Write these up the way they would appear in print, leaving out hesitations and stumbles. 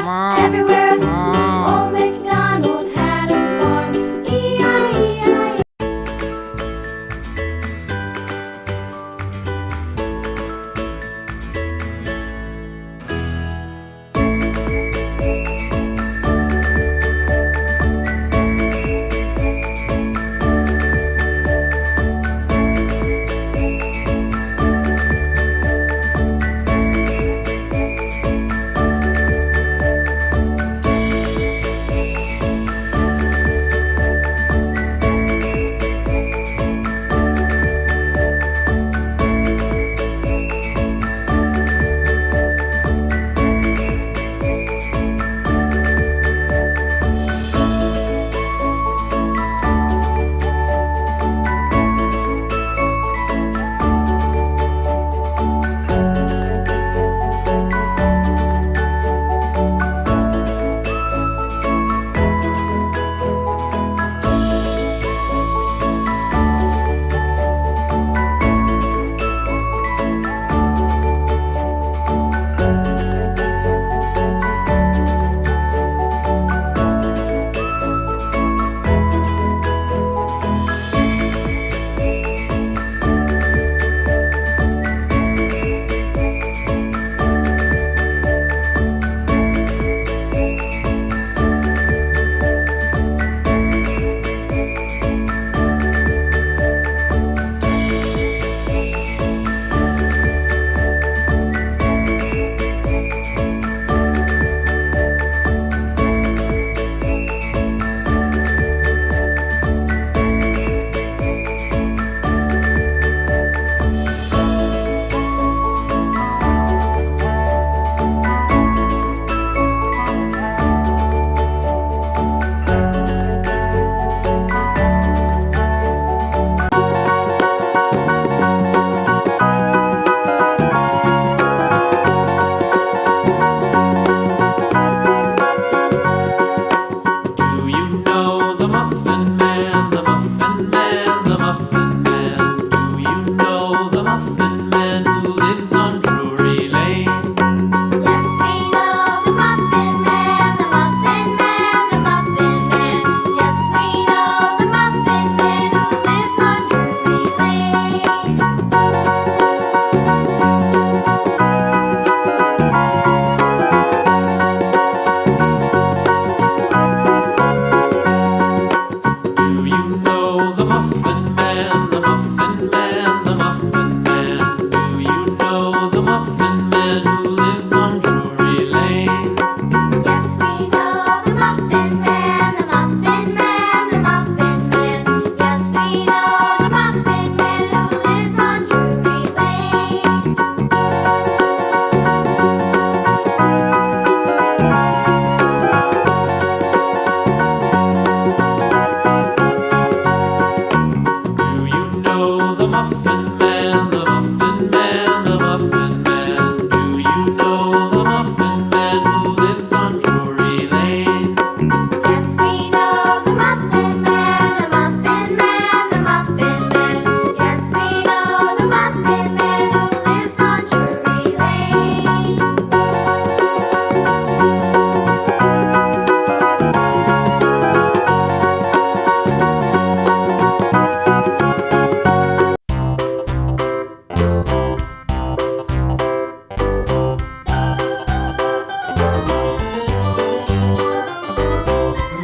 everywhere. Old MacDonald had a farm. E-I-E-I-O.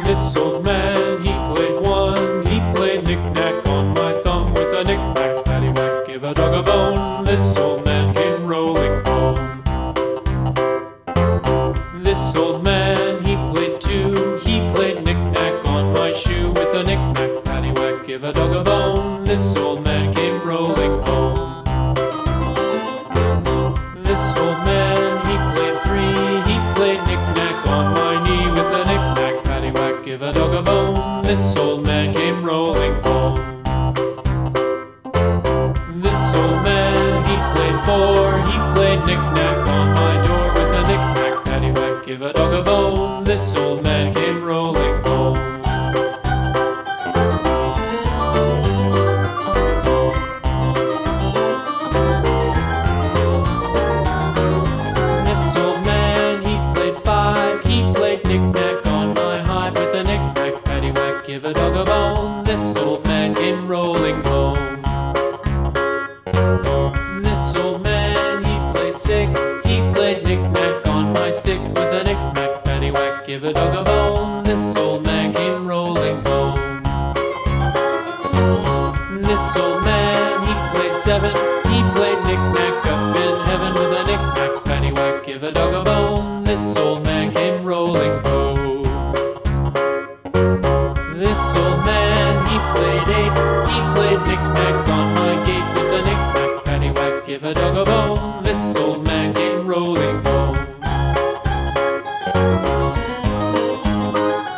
This old man, he played one. He played knick-knack on my thumb with a knick-knack, paddywhack, give a dog a bone. This old man came rolling home. This old man, he played two. He played knick-knack on my shoe with a knick-knack, paddywhack, give a dog a bone. This old man came rolling home. This old man, he played three. He played knick-knack on my knee with a knick-knack, paddywhack, give a dog a bone. This old man came rolling home. This old man, he played four. He played knick-knack on my door with a knick-knack, paddywhack, give a dog a bone. This old man came rolling home. This old man, he played five. He give a dog a bone. This old man came rolling home. This old man, he played seven. He played knick-knack up in heaven with a knick-knack, paddywhack, give a dog a bone. This old man came rolling home. This old man, he played eight. He played knick-knack on my gate with a knick-knack, paddywhack, give a dog a bone.